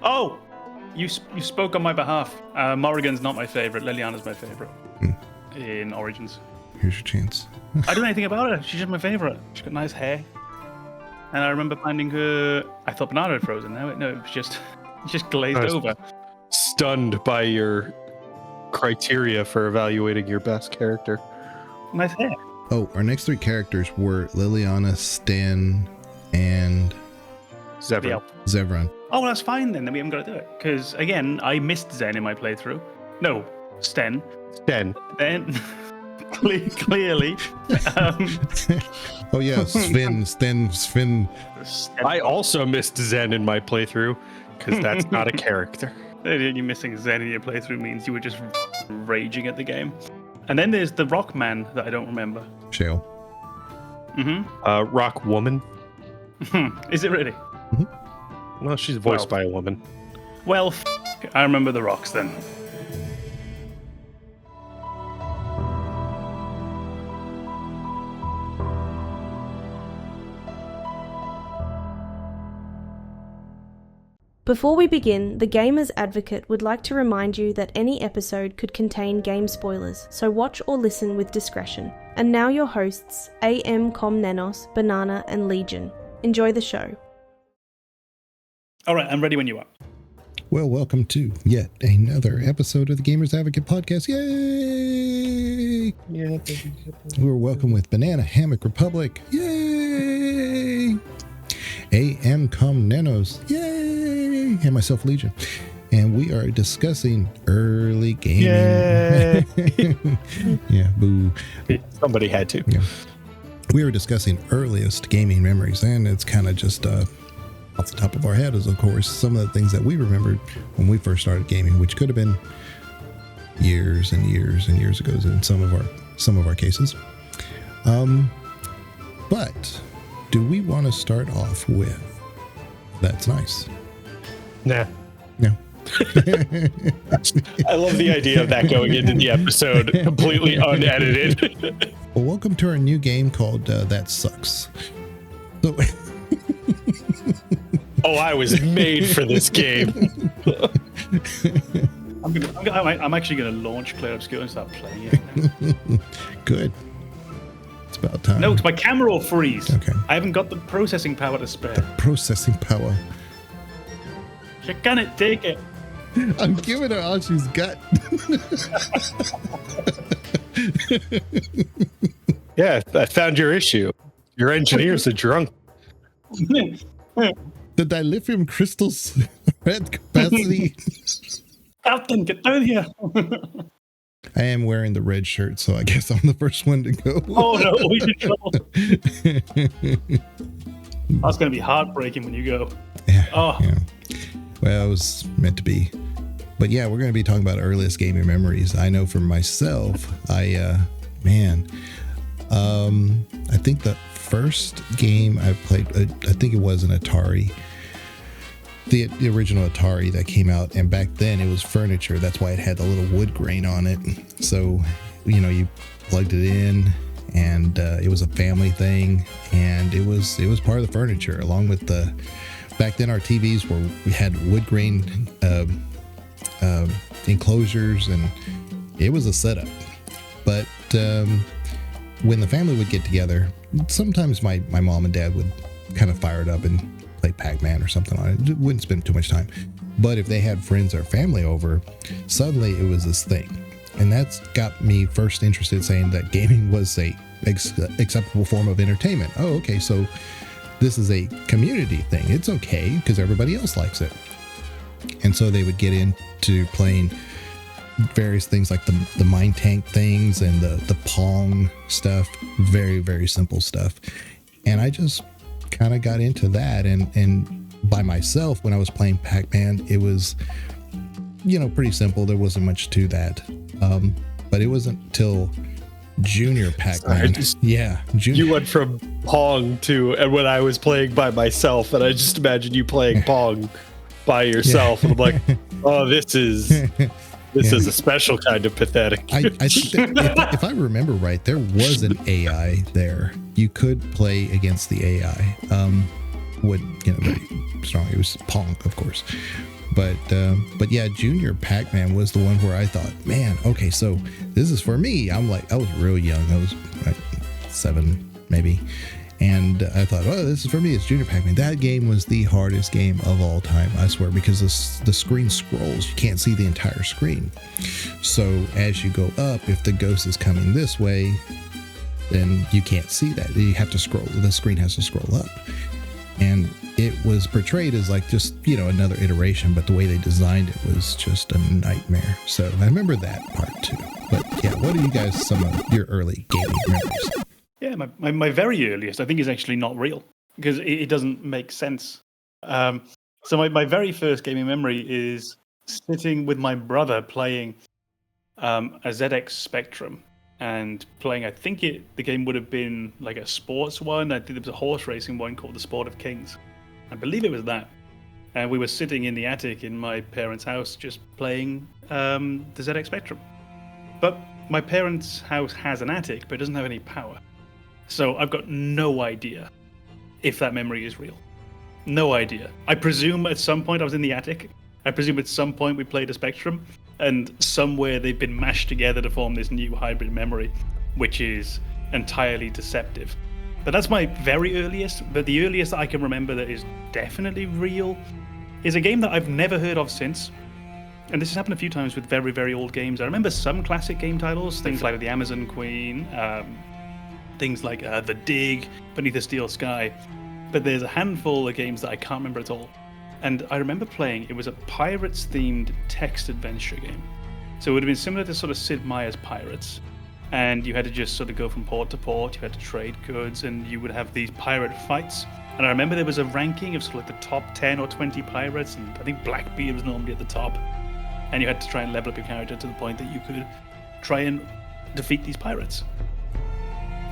Oh, you spoke on my behalf. Morrigan's not my favorite. Liliana's my favorite in Origins. Here's your chance. I don't know anything about her. She's just my favorite. She's got nice hair. And I remember finding her. I thought Banana had frozen. No, it was just glazed over. Stunned by your criteria for evaluating your best character. Nice hair. Oh, our next three characters were Liliana, Sten, and Zevran. Oh, well, that's fine then. Then we haven't got to do it. Because, again, I missed Zen in my playthrough. No, Sten. Then, clearly. Oh, yeah, Sven. I also missed Zen in my playthrough, because that's not a character. You missing Zen in your playthrough means you were just raging at the game. And then there's the Rock Man that I don't remember. Shale. Rock Woman. Is it really? Well, she's voiced by a woman. Well, I remember the Rocks then. Before we begin, the Gamers Advocate would like to remind you that any episode could contain game spoilers, so watch or listen with discretion. And now your hosts, AMKomnenos, Banana, and Legion. Enjoy the show. All right, I'm ready when you are. Well, welcome to yet another episode of the Gamers Advocate podcast. Yay! Yeah. We're welcome with BananaHammockRepublic. Yay! AMKomnenos. Yay! And myself, Legion. And we are discussing early gaming. Yay! Yeah, boo. Somebody had to. Yeah. We were discussing earliest gaming memories, and it's kind of just off the top of our head is, of course, some of the things that we remembered when we first started gaming, which could have been years and years and years ago in some of our cases. But do we want to start off with That's Nice? Nah. No. I love the idea of that going into the episode completely unedited. Well, welcome to our new game called That Sucks. So Oh, I was made for this game. I'm actually going to launch Claire Obscure and start playing it. Good. It's about time. No, because my camera will freeze. Okay. I haven't got the processing power to spare. The processing power. You can't take it. I'm giving her all she's got. Yeah, I found your issue. Your engineers are drunk. The dilithium crystals at capacity. Captain, get down here. I am wearing the red shirt, so I guess I'm the first one to go. Oh no, we're in trouble. That's going to be heartbreaking when you go. Yeah, Oh. yeah. Well, it was meant to be. But yeah, we're going to be talking about earliest gaming memories. I know for myself, I think the first game I played, I think it was an Atari. The original Atari that came out, and back then it was furniture. That's why it had the little wood grain on it. So, you plugged it in, and it was a family thing, and it was part of the furniture, along with the. Back then, our TVs we had wood grain enclosures, and it was a setup. But when the family would get together, sometimes my mom and dad would kind of fire it up and play Pac-Man or something on it. It wouldn't spend too much time. But if they had friends or family over, suddenly it was this thing. And that's got me first interested in saying that gaming was a acceptable form of entertainment. Oh, okay, so this is a community thing. It's okay because everybody else likes it. And so they would get into playing various things like the mine tank things and the Pong stuff. Very, very simple stuff. And I just kind of got into that. And by myself, when I was playing Pac-Man, it was, pretty simple. There wasn't much to that. But it wasn't until Junior Pac-Man. You went from Pong to, and when I was playing by myself, and I just imagine you playing Pong by yourself, and I'm like, oh, this is a special kind of pathetic. I think that if I remember right, there was an AI there. You could play against the AI. would, very strong. It was Pong, of course. But yeah, Junior Pac-Man was the one where I thought, man, okay, so this is for me. I was real young. I was like 7 maybe. And I thought, oh, this is for me. It's Junior Pac-Man. That game was the hardest game of all time, I swear, because the screen scrolls. You can't see the entire screen. So as you go up, if the ghost is coming this way, then you can't see that. You have to scroll. The screen has to scroll up. And it was portrayed as like just, another iteration, but the way they designed it was just a nightmare. So I remember that part too. But yeah, what are you guys, some of your early gaming memories? Yeah, my very earliest, I think, is actually not real because it doesn't make sense. So my very first gaming memory is sitting with my brother playing a ZX Spectrum and playing, I think the game would have been like a sports one. I think there was a horse racing one called The Sport of Kings. I believe it was that. And we were sitting in the attic in my parents' house just playing the ZX Spectrum. But my parents' house has an attic, but it doesn't have any power. So I've got no idea if that memory is real. No idea. I presume at some point I was in the attic. I presume at some point we played a Spectrum, and somewhere they've been mashed together to form this new hybrid memory, which is entirely deceptive. But that's my very earliest, but the earliest that I can remember that is definitely real is a game that I've never heard of since. And this has happened a few times with very, very old games. I remember some classic game titles, things like The Amazon Queen, things like The Dig, Beneath a Steel Sky. But there's a handful of games that I can't remember at all. And I remember playing, it was a Pirates-themed text adventure game. So it would have been similar to sort of Sid Meier's Pirates. And you had to just sort of go from port to port, you had to trade goods, and you would have these pirate fights. And I remember there was a ranking of sort of like the top 10 or 20 pirates, and I think Blackbeard was normally at the top. And you had to try and level up your character to the point that you could try and defeat these pirates.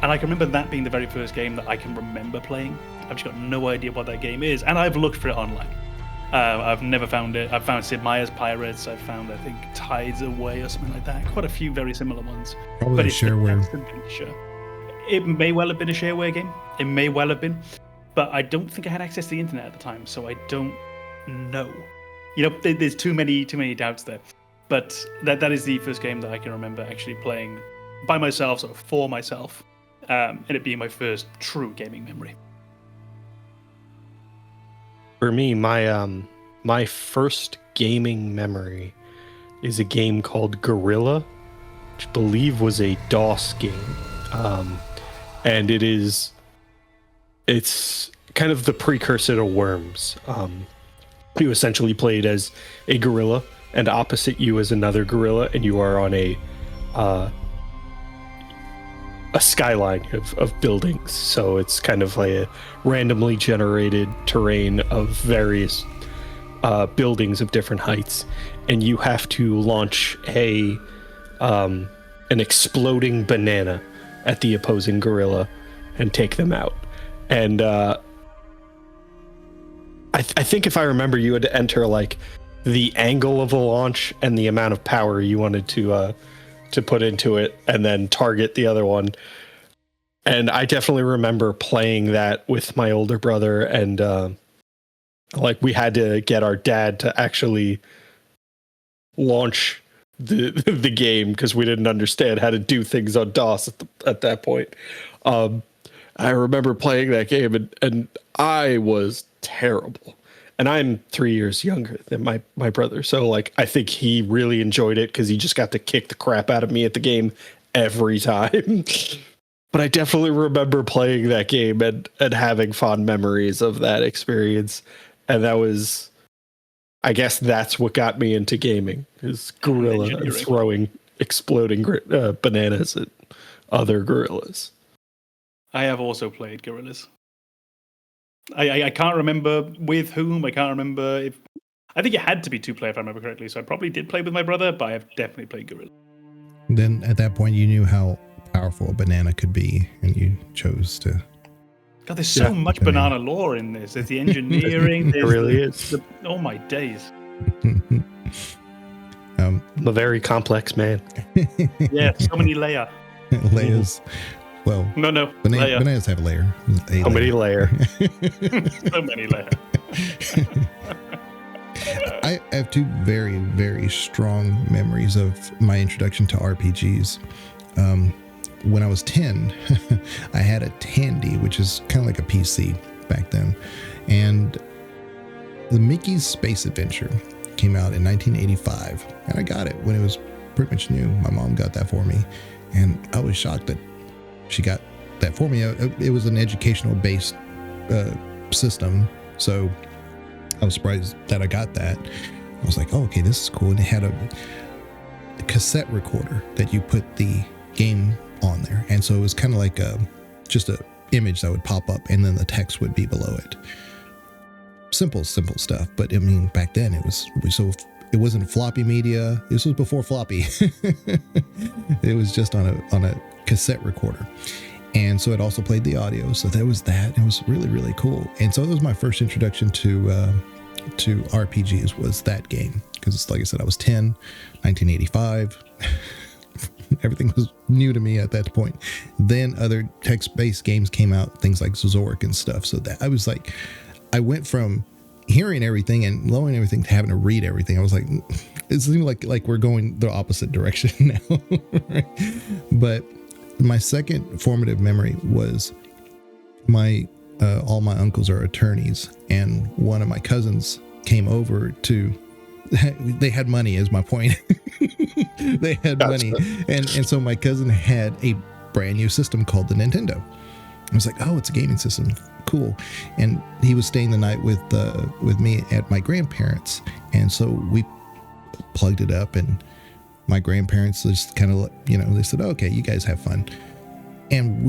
And I can remember that being the very first game that I can remember playing. I've just got no idea what that game is, and I've looked for it online. I've never found it. I've found Sid Meier's Pirates. I've found, I think, Tides Away or something like that. Quite a few very similar ones. Probably but a it's shareware. It may well have been a shareware game. It may well have been. But I don't think I had access to the internet at the time, so I don't know. There's too many doubts there. But that is the first game that I can remember actually playing by myself, sort of for myself, and it being my first true gaming memory. For me, my first gaming memory is a game called Gorilla, which I believe was a DOS game, and it's kind of the precursor to Worms. You essentially played as a gorilla, and opposite you is another gorilla, and you are on a skyline of buildings. So it's kind of like a randomly generated terrain of various buildings of different heights, and you have to launch an exploding banana at the opposing gorilla and take them out. And I think if I remember, you had to enter like the angle of the launch and the amount of power you wanted to put into it, and then target the other one. And I definitely remember playing that with my older brother, and like we had to get our dad to actually launch the game because we didn't understand how to do things on DOS at that point. I remember playing that game, and I was terrible. And I'm 3 years younger than my brother, so like I think he really enjoyed it because he just got to kick the crap out of me at the game every time. But I definitely remember playing that game and having fond memories of that experience. And that was, I guess that's what got me into gaming, is gorilla and throwing exploding bananas at other gorillas. I have also played Gorillas. I can't remember with whom. I can't remember if. I think it had to be 2-player if I remember correctly. So I probably did play with my brother, but I have definitely played Gorilla. Then at that point, you knew how powerful a banana could be, and you chose to. God, there's so much banana lore in this. There's the engineering. It really is. Oh my days. I'm a very complex man. Yeah, so many layers. Well, No. Layer. bananas have a layer. How many layer? So many layer. I have two very, very strong memories of my introduction to RPGs. When I was 10, I had a Tandy, which is kind of like a PC back then. And the Mickey's Space Adventure came out in 1985. And I got it when it was pretty much new. My mom got that for me. And I was shocked that she got that for me. It was an educational based system. So I was surprised that I got that. I was like, oh, okay, this is cool. And it had a cassette recorder that you put the game on there. And so it was kind of like just a image that would pop up and then the text would be below it. Simple stuff. But I mean, back then it wasn't floppy media. This was before floppy. It was just on a cassette recorder. And so it also played the audio. So there was that. It was really, really cool. And so it was my first introduction to RPGs was that game. Because like I said, I was 10, 1985. Everything was new to me at that point. Then other text-based games came out, things like Zork and stuff. So that I was like, I went from hearing everything and knowing everything to having to read everything. I was like, it seemed like we're going the opposite direction now. Right? But my second formative memory was all my uncles are attorneys, and one of my cousins came over to. They had money, is my point. They had money, and so my cousin had a brand new system called the Nintendo. I was like, oh, it's a gaming system, cool. And he was staying the night with me at my grandparents, and so we plugged it up, and my grandparents just kind of, they said, okay, you guys have fun. And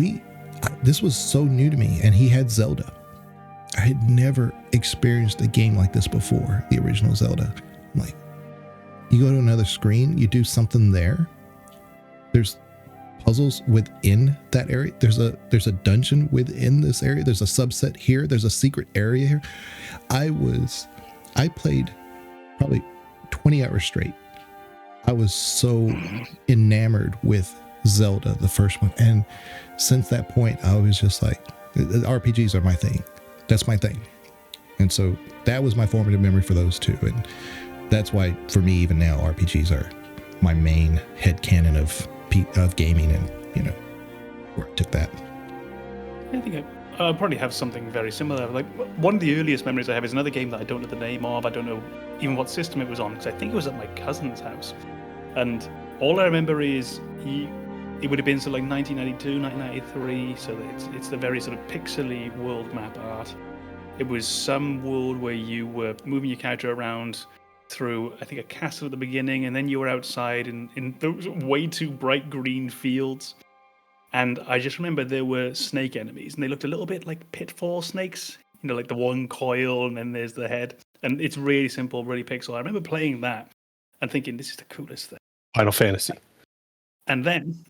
this was so new to me, and he had Zelda. I had never experienced a game like this before, the original Zelda. I'm like, you go to another screen, you do something there. There's puzzles within that area. There's a dungeon within this area. There's a subset here. There's a secret area here. I played probably 20 hours straight. I was so enamored with Zelda, the first one. And since that point, I was just like, RPGs are my thing. That's my thing. And so that was my formative memory for those two. And that's why, for me, even now, RPGs are my main headcanon of gaming, and where I took that. I think I probably have something very similar. Like, one of the earliest memories I have is another game that I don't know the name of. I don't know even what system it was on, because I think it was at my cousin's house. And all I remember is it would have been like 1992, 1993. So it's the very sort of pixely world map art. It was some world where you were moving your character around through, I think, a castle at the beginning, and then you were outside in those way too bright green fields. And I just remember there were snake enemies, and they looked a little bit like pitfall snakes, like the one coil, and then there's the head. And it's really simple, really pixel. I remember playing that and thinking, this is the coolest thing. Final Fantasy. And then,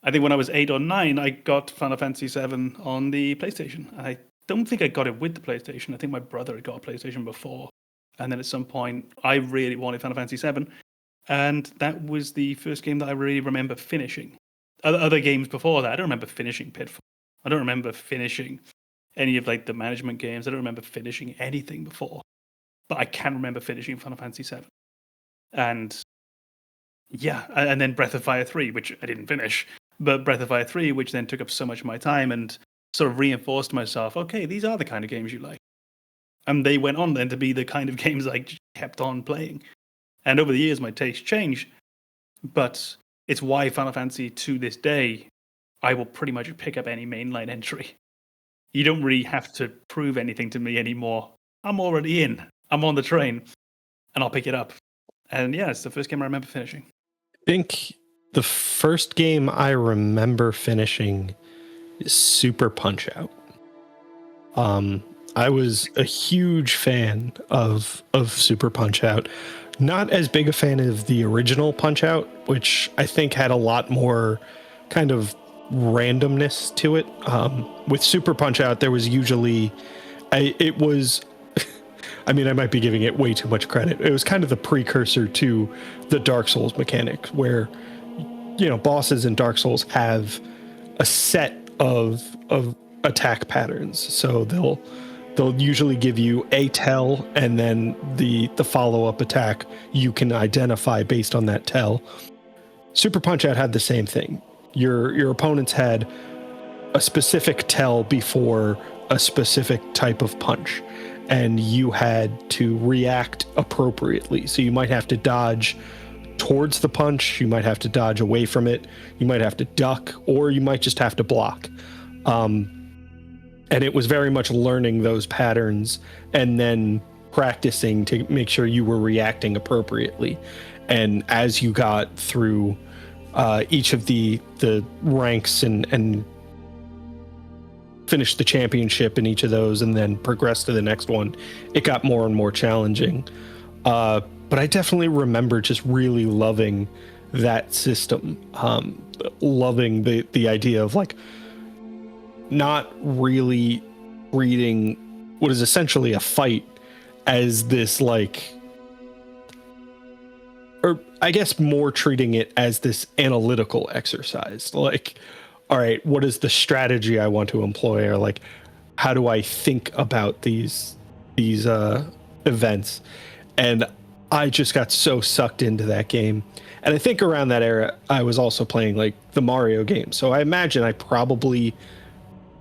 I think when I was 8 or 9, I got Final Fantasy VII on the PlayStation. I don't think I got it with the PlayStation. I think my brother had got a PlayStation before. And then at some point, I really wanted Final Fantasy VII. And that was the first game that I really remember finishing. Other games before that, I don't remember finishing Pitfall. I don't remember finishing any of the management games. I don't remember finishing anything before. But I can remember finishing Final Fantasy VII. And yeah, and then Breath of Fire 3, which I didn't finish. But Breath of Fire 3, which then took up so much of my time and sort of reinforced myself, okay, these are the kind of games you like. And they went on then to be the kind of games I kept on playing. And over the years, my taste changed. But it's why Final Fantasy, to this day, I will pretty much pick up any mainline entry. You don't really have to prove anything to me anymore. I'm already in. I'm on the train. And I'll pick it up. And yeah, it's the first game I remember finishing. I think the first game I remember finishing is Super Punch-Out. I was a huge fan of Super Punch-Out. Not as big a fan of the original Punch-Out, which I think had a lot more kind of randomness to it. With Super Punch-Out, there was usually... I might be giving it way too much credit. It was kind of the precursor to the Dark Souls mechanic, where bosses in Dark Souls have a set of attack patterns. So they'll usually give you a tell, and then the follow-up attack you can identify based on that tell. Super Punch-Out had the same thing. Your opponents had a specific tell before a specific type of punch, and you had to react appropriately. So you might have to dodge towards the punch, you might have to dodge away from it, you might have to duck, or you might just have to block. And it was very much learning those patterns and then practicing to make sure you were reacting appropriately. And as you got through each of the ranks and finished the championship in each of those and then progressed to the next one, it got more and more challenging. But I definitely remember just really loving that system, loving the idea of like not really treating what is essentially a fight as this like, or I guess more treating it as this analytical exercise. Like, all right, what is the strategy I want to employ, or like, how do I think about these events? And I just got so sucked into that game. And I think around that era, I was also playing like the Mario games. So I imagine I probably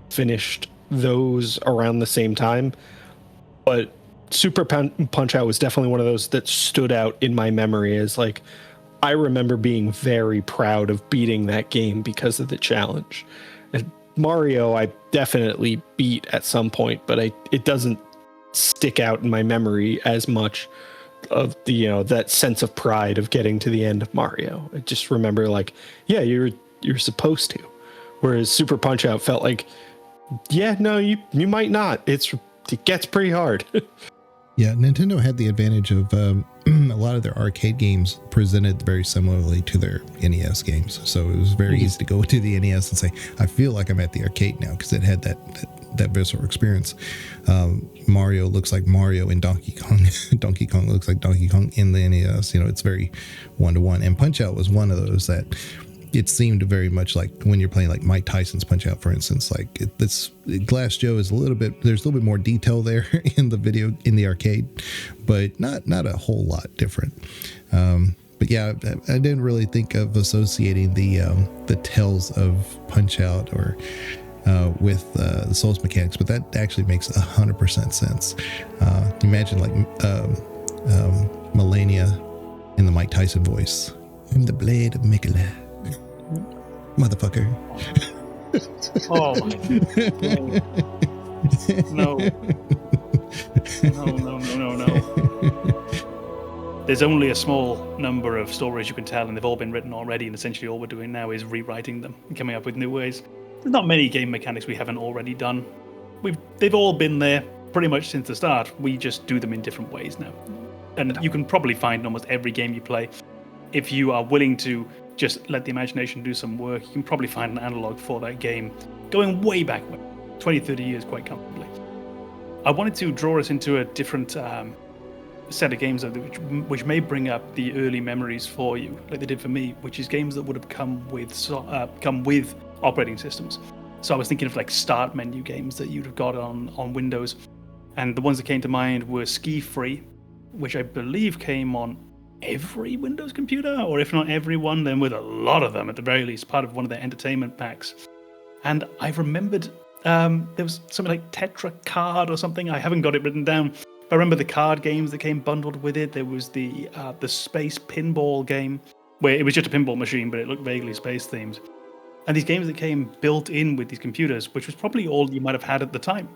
finished those around the same time. But Super Punch-Out was definitely one of those that stood out in my memory as like, I remember being very proud of beating that game because of the challenge. And Mario, I definitely beat at some point, but it doesn't stick out in my memory as much of the, that sense of pride of getting to the end of Mario. I just remember like, yeah, you're supposed to. Whereas Super Punch-Out felt like, yeah, no, you might not. It gets pretty hard. Yeah, Nintendo had the advantage of a lot of their arcade games presented very similarly to their NES games. So it was very easy to go to the NES and say, I feel like I'm at the arcade now, because it had that visceral experience. Mario looks like Mario in Donkey Kong. Donkey Kong looks like Donkey Kong in the NES. It's very one-to-one. And Punch-Out was one of those that it seemed very much like when you're playing like Mike Tyson's Punch-Out, for instance. Like this Glass Joe is there's a little bit more detail there in the arcade, but not a whole lot different. But yeah, I didn't really think of associating the tells of Punch-Out or with the Souls mechanics, but that actually makes 100% sense. Imagine like Melania in the Mike Tyson voice. I'm the blade of Mikula. Motherfucker. Oh no. There's only a small number of stories you can tell, and they've all been written already, and essentially all we're doing now is rewriting them and coming up with new ways. There's not many game mechanics we haven't already done. They've all been there pretty much since the start. We just do them in different ways now. And you can probably find in almost every game you play, if you are willing to just let the imagination do some work, you can probably find an analog for that game going way back 20, 30 years quite comfortably. I wanted to draw us into a different set of games which may bring up the early memories for you, like they did for me, which is games that would have come with operating systems. So I was thinking of like start menu games that you'd have got on Windows, and the ones that came to mind were Ski Free, which I believe came on every Windows computer, or if not everyone, then with a lot of them at the very least, part of one of their entertainment packs. And I remembered there was something like Tetra Card or something. I haven't got it written down. I remember the card games that came bundled with it. There was the space pinball game, where it was just a pinball machine, but it looked vaguely space themed. And these games that came built in with these computers, which was probably all you might have had at the time,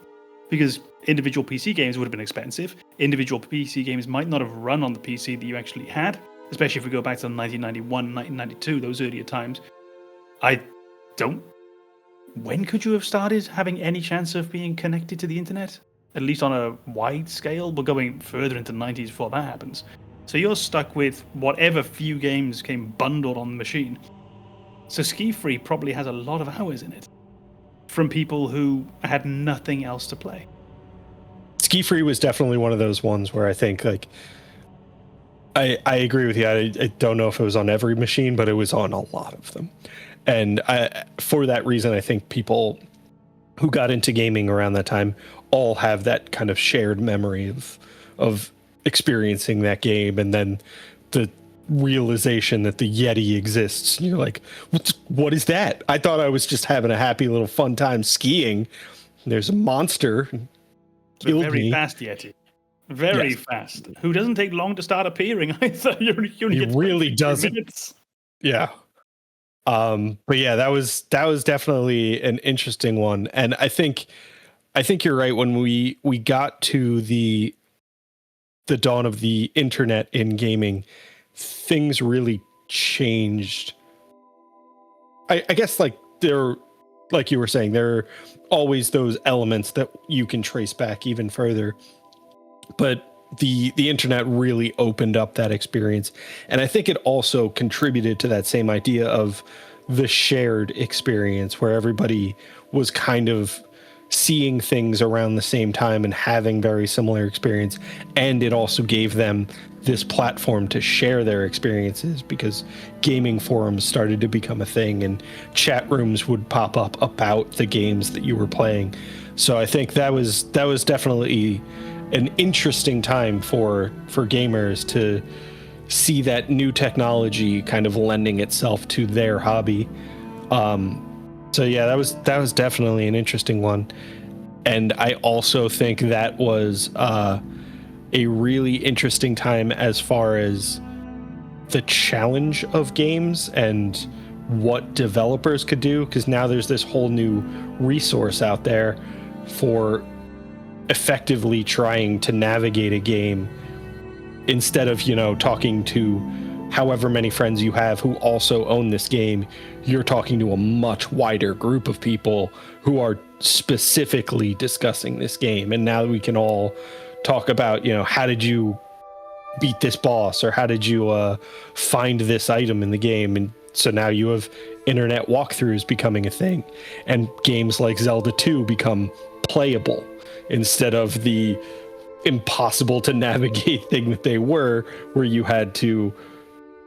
because individual PC games would have been expensive. Individual PC games might not have run on the PC that you actually had, especially if we go back to 1991, 1992, those earlier times. When could you have started having any chance of being connected to the internet? At least on a wide scale? We're going further into the 90s before that happens. So you're stuck with whatever few games came bundled on the machine. So Ski Free probably has a lot of hours in it from people who had nothing else to play. Ski Free was definitely one of those ones where I think like I agree with you. I don't know if it was on every machine, but it was on a lot of them. And for that reason, I think people who got into gaming around that time all have that kind of shared memory of experiencing that game, and then the realization that the Yeti exists. You're like, what is that? I thought I was just having a happy little fun time skiing. There's a monster. Killed very me. fast Yeti. Very fast. Who doesn't take long to start appearing either. You only He get really 2 doesn't. minutes. Yeah. But yeah, that was definitely an interesting one. And I think you're right. When we got to the dawn of the internet in gaming, things really changed. I guess like you were saying, there are always those elements that you can trace back even further. But the internet really opened up that experience. And I think it also contributed to that same idea of the shared experience, where everybody was kind of seeing things around the same time and having very similar experience. And it also gave them this platform to share their experiences, because gaming forums started to become a thing and chat rooms would pop up about the games that you were playing. So I think that was definitely an interesting time for gamers to see that new technology kind of lending itself to their hobby. So yeah, that was definitely an interesting one. And I also think that was a really interesting time as far as the challenge of games and what developers could do, because now there's this whole new resource out there for effectively trying to navigate a game, instead of, talking to however many friends you have who also own this game. You're talking to a much wider group of people who are specifically discussing this game. And now we can all talk about, how did you beat this boss, or how did you find this item in the game? And so now you have internet walkthroughs becoming a thing, and games like Zelda 2 become playable instead of the impossible to navigate thing that they were, where you had to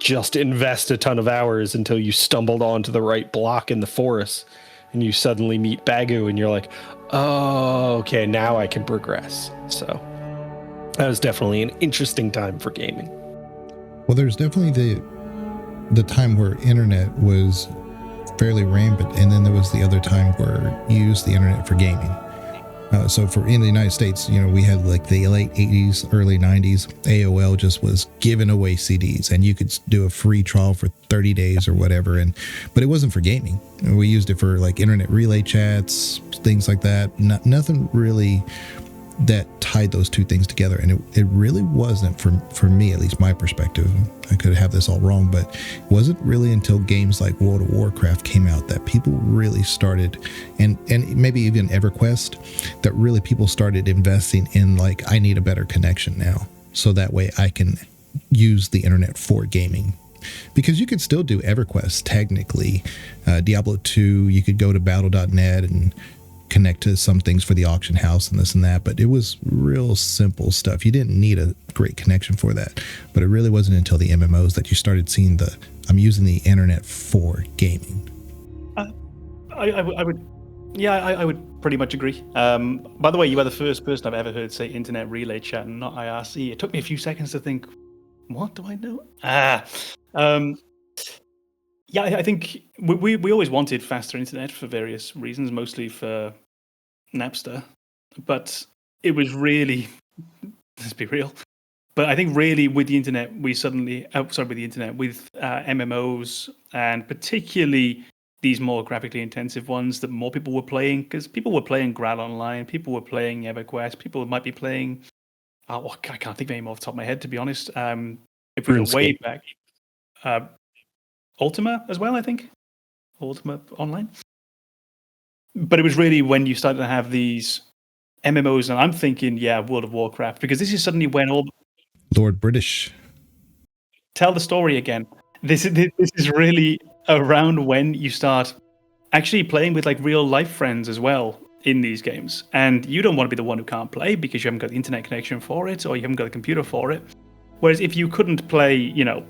just invest a ton of hours until you stumbled onto the right block in the forest and you suddenly meet Bagu and you're like, oh, okay, now I can progress. So that was definitely an interesting time for gaming. Well, there's definitely the time where internet was fairly rampant, and then there was the other time where you used the internet for gaming. So in the United States, we had like the late 80s, early 90s, AOL just was giving away CDs, and you could do a free trial for 30 days or whatever. But it wasn't for gaming. We used it for like internet relay chats, things like that. Nothing really that tied those two things together. And it really wasn't, for me, at least my perspective, I could have this all wrong, but it wasn't really until games like World of Warcraft came out that people really started, and maybe even EverQuest, that really people started investing in, like, I need a better connection now, so that way I can use the internet for gaming. Because you could still do EverQuest technically. Diablo 2, you could go to battle.net and connect to some things for the auction house and this and that, but it was real simple stuff. You didn't need a great connection for that. But it really wasn't until the MMOs that you started seeing I'm using the internet for gaming. I would pretty much agree. By the way, you are the first person I've ever heard say internet relay chat and not IRC. It took me a few seconds to think, what do I know? Yeah, I think we always wanted faster internet for various reasons, mostly for Napster. But it was really, let's be real. But I think really with the internet, with MMOs, and particularly these more graphically intensive ones that more people were playing, because people were playing Graal Online, people were playing EverQuest, people might be playing, I can't think of any more off the top of my head, to be honest. If we go way back, Ultima as well, I think. Ultima Online. But it was really when you started to have these MMOs, and I'm thinking, World of Warcraft, because this is suddenly when all... Lord British. Tell the story again. This is really around when you start actually playing with like real life friends as well in these games. And you don't want to be the one who can't play because you haven't got the internet connection for it, or you haven't got a computer for it. Whereas if you couldn't play, you know,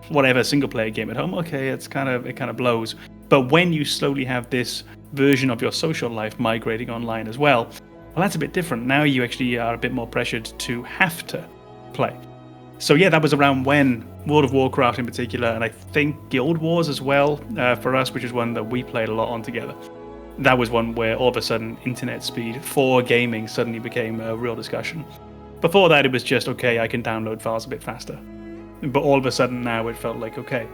whatever single player game at home, okay, it kind of blows. But when you slowly have this version of your social life migrating online as well, that's a bit different. Now you actually are a bit more pressured to have to play. So yeah, that was around when World of Warcraft in particular, and I think Guild Wars as well, for us, which is one that we played a lot on together. That was one where all of a sudden internet speed for gaming suddenly became a real discussion. Before that, it was just, okay, I can download files a bit faster. But all of a sudden now it felt like, okay,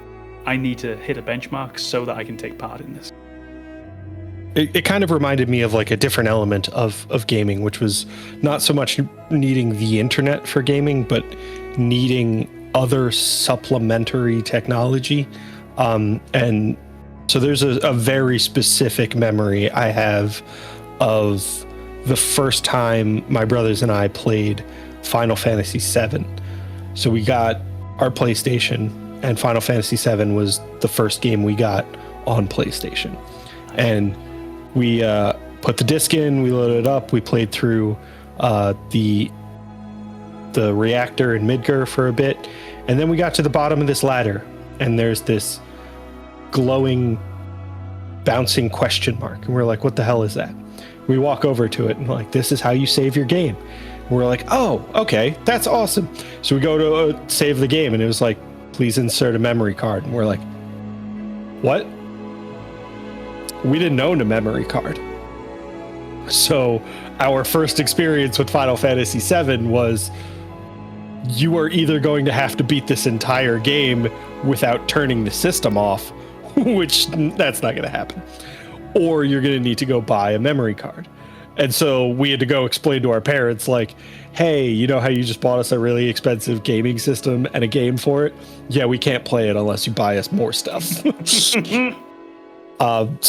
I need to hit a benchmark so that I can take part in this. It kind of reminded me of like a different element of gaming, which was not so much needing the internet for gaming, but needing other supplementary technology. And so there's a very specific memory I have of the first time my brothers and I played Final Fantasy VII. So we got our PlayStation, and Final Fantasy VII was the first game we got on PlayStation. And we put the disc in, we loaded it up, we played through the reactor in Midgar for a bit, and then we got to the bottom of this ladder, and there's this glowing, bouncing question mark, and we're like, what the hell is that? We walk over to it, and we're like, this is how you save your game. And we're like, oh, okay, that's awesome. So we go to save the game, and it was like, please insert a memory card. And we're like, what? We didn't own a memory card. So our first experience with Final Fantasy VII was, you are either going to have to beat this entire game without turning the system off, which that's not going to happen, or you're going to need to go buy a memory card. And so we had to go explain to our parents, like, hey, you know how you just bought us a really expensive gaming system and a game for it? Yeah, we can't play it unless you buy us more stuff. So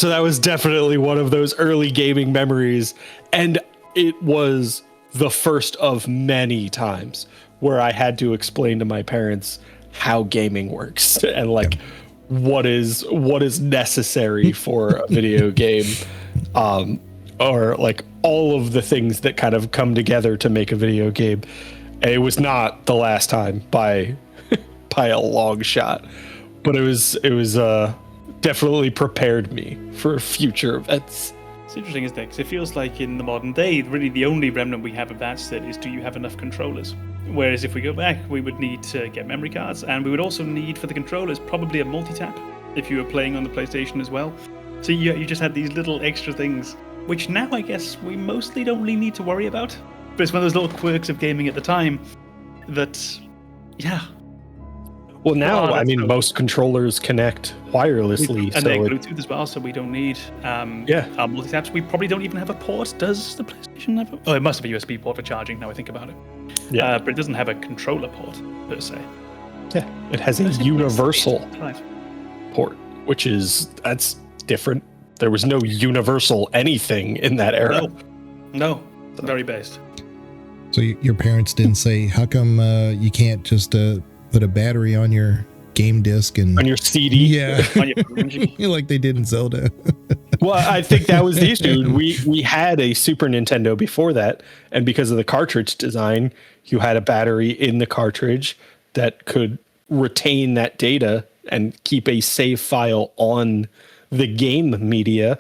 that was definitely one of those early gaming memories. And it was the first of many times where I had to explain to my parents how gaming works and like what is necessary for a video game, or like all of the things that kind of come together to make a video game. It was not the last time by a long shot, but it was definitely prepared me for future events. It's interesting, isn't it? Because it feels like in the modern day, really the only remnant we have of that still is, do you have enough controllers? Whereas if we go back, we would need to get memory cards, and we would also need for the controllers probably a multi-tap if you were playing on the PlayStation as well. So you just had these little extra things, which now I guess we mostly don't really need to worry about. But it's one of those little quirks of gaming at the time that, yeah. Well, now, I mean, most controllers connect wirelessly. And they're Bluetooth as well, so we don't need our multi-taps. We probably don't even have a port. Does the PlayStation have a... Oh, it must have a USB port for charging, now I think about it. Yeah. But it doesn't have a controller port, per se. Yeah, it has a universal port, which is... That's different. There was no universal anything in that era. No. Very based. So your parents didn't say, how come you can't just put a battery on your game disc and on your CD? Yeah. On your like they did in Zelda. Well, I think that was the issue. We had a Super Nintendo before that, and because of the cartridge design, you had a battery in the cartridge that could retain that data and keep a save file on the game media.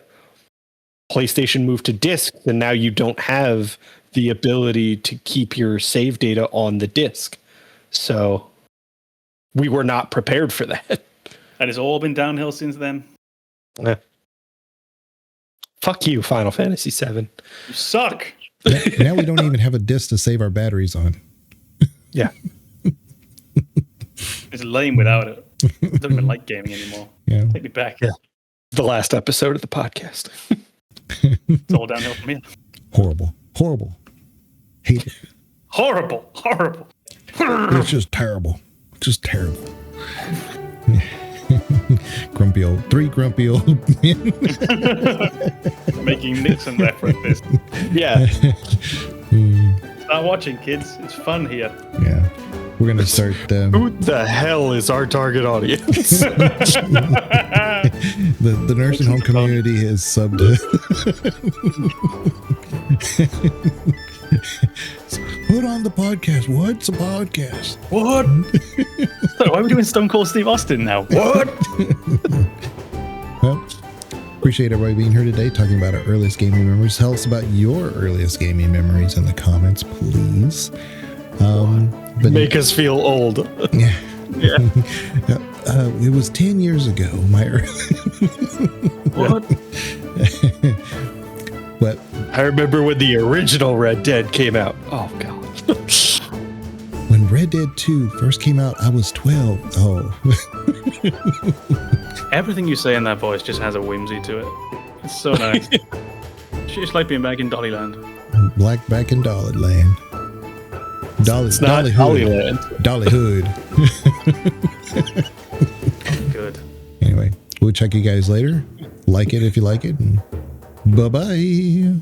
PlayStation moved to disc, and now you don't have the ability to keep your save data on the disc. So we were not prepared for that. And it's all been downhill since then. Yeah. Fuck you, Final Fantasy VII. You suck. Now we don't even have a disc to save our batteries on. Yeah. It's lame without it. I don't even like gaming anymore. Yeah. Take me back. Yeah. The last episode of the podcast. It's all downhill from here. Horrible. Hate it. Horrible. It's just terrible. Three grumpy old men. Making Nixon references. Yeah. Start watching, kids. It's fun here. Yeah. We're going to start... Who the hell is our target audience? the nursing home community has subbed... Who put on the podcast. What's a podcast? What? Why are we doing Stone Cold Steve Austin now? What? Well, appreciate everybody being here today talking about our earliest gaming memories. Tell us about your earliest gaming memories in the comments, please. But Make us feel old. Yeah. Yeah. It was 10 years ago. What? But I remember when the original Red Dead came out. Oh, God. when Red Dead 2 first came out, I was 12. Oh. Everything you say in that voice just has a whimsy to it. It's so nice. It's just like being back in Dollyland. Black back in Dollyland. It's not Dollyland. Dollyhood. Good. Anyway, we'll check you guys later. Like it if you like it. And bye-bye.